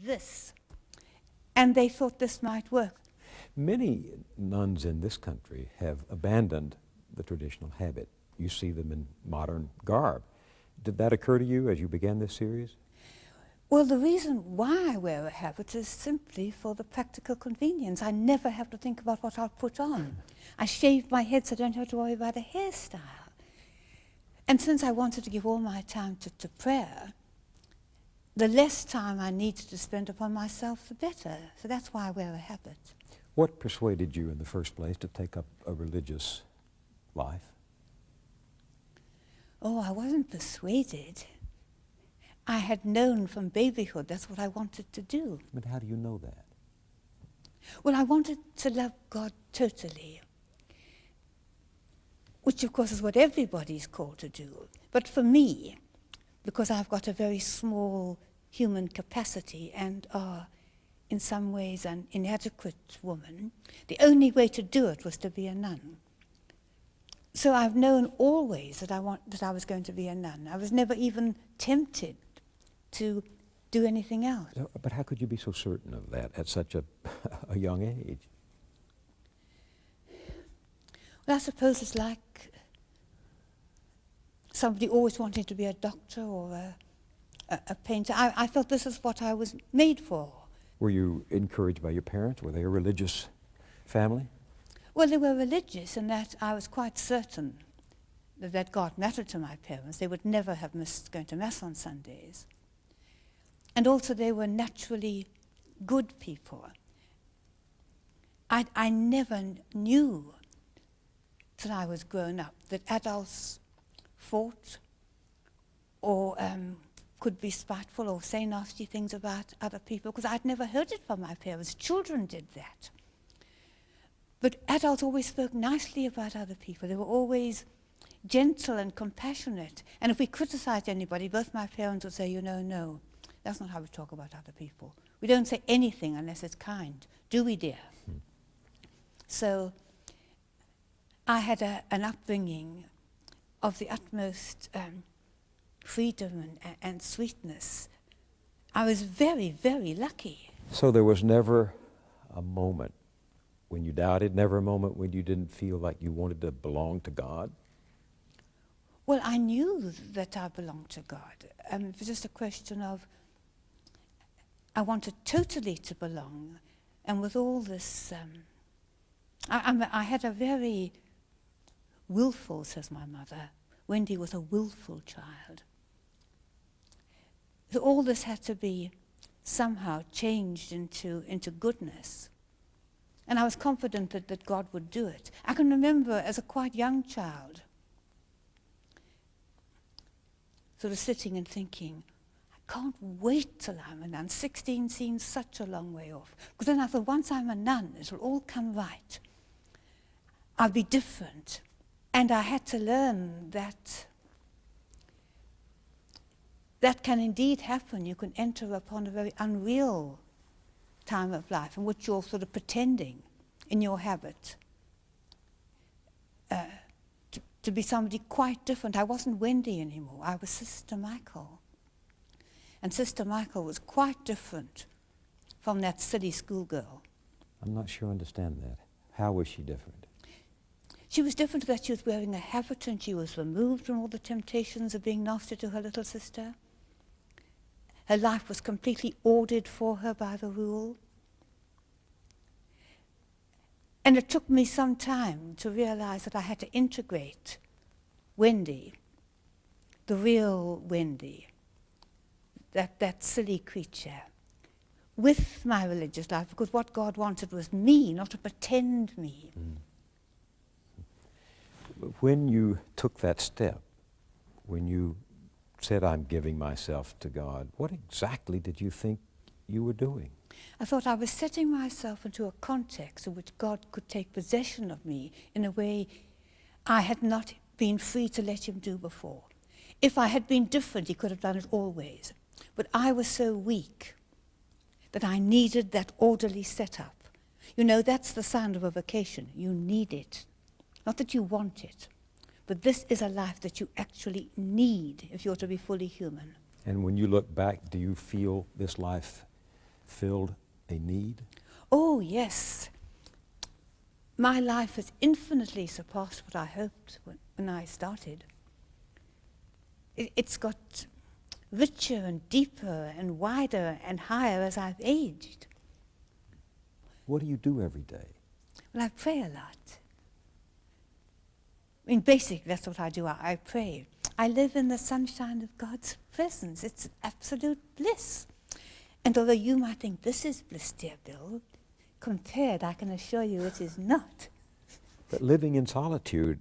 this. And they thought this might work. Many nuns in this country have abandoned the traditional habit. You see them in modern garb. Did that occur to you as you began this series? Well, the reason why I wear a habit is simply for the practical convenience. I never have to think about what I'll put on. I shave my head so I don't have to worry about a hairstyle. And since I wanted to give all my time to prayer, the less time I needed to spend upon myself, the better. So that's why I wear a habit. What persuaded you in the first place to take up a religious life? Oh, I wasn't persuaded. I had known from babyhood that's what I wanted to do. But how do you know that? Well, I wanted to love God totally, which of course is what everybody's called to do. But for me, because I've got a very small human capacity and are in some ways an inadequate woman, the only way to do it was to be a nun. So I've known always that I was going to be a nun. I was never even tempted to do anything else. But how could you be so certain of that at such a young age? Well, I suppose it's like somebody always wanting to be a doctor or a painter. I felt this is what I was made for. Were you encouraged by your parents? Were they a religious family? Well, they were religious in that I was quite certain that God mattered to my parents. They would never have missed going to Mass on Sundays. And also they were naturally good people. I never knew till I was grown up that adults fought or could be spiteful or say nasty things about other people, because I'd never heard it from my parents. Children did that. But adults always spoke nicely about other people. They were always gentle and compassionate. And if we criticized anybody, both my parents would say, you know, no, that's not how we talk about other people. We don't say anything unless it's kind. Do we, dear? So I had an upbringing of the utmost freedom and sweetness. I was very, very lucky. So there was never a moment when you doubted, never a moment when you didn't feel like you wanted to belong to God? Well, I knew that I belonged to God. It was just a question of I wanted totally to belong. And with all this, I had a very willful, says my mother. Wendy was a willful child. So all this had to be somehow changed into goodness. And I was confident that God would do it. I can remember as a quite young child sort of sitting and thinking, I can't wait till I'm a nun. 16 seems such a long way off. Because then I thought, once I'm a nun, it'll all come right. I'll be different. And I had to learn that that can indeed happen. You can enter upon a very unreal time of life in which you're sort of pretending in your habit to be somebody quite different. I wasn't Wendy anymore. I was Sister Michael. And Sister Michael was quite different from that silly schoolgirl. I'm not sure I understand that. How was she different? She was different that she was wearing a habit and she was removed from all the temptations of being nasty to her little sister. Her life was completely ordered for her by the rule. And it took me some time to realize that I had to integrate Wendy, the real Wendy, that silly creature, with my religious life, because what God wanted was me, not a pretend me. When you took that step, when you said, I'm giving myself to God, what exactly did you think you were doing? I thought I was setting myself into a context in which God could take possession of me in a way I had not been free to let him do before. If I had been different, he could have done it always. But I was so weak that I needed that orderly setup. You know, that's the sound of a vocation. You need it. Not that you want it, but this is a life that you actually need if you're to be fully human. And when you look back, do you feel this life filled a need? Oh, yes. My life has infinitely surpassed what I hoped when I started. It's got richer and deeper and wider and higher as I've aged. What do you do every day? Well, I pray a lot. I mean, basically, that's what I do. I pray. I live in the sunshine of God's presence. It's absolute bliss. And although you might think this is bliss, dear Bill, compared, I can assure you it is not. But living in solitude,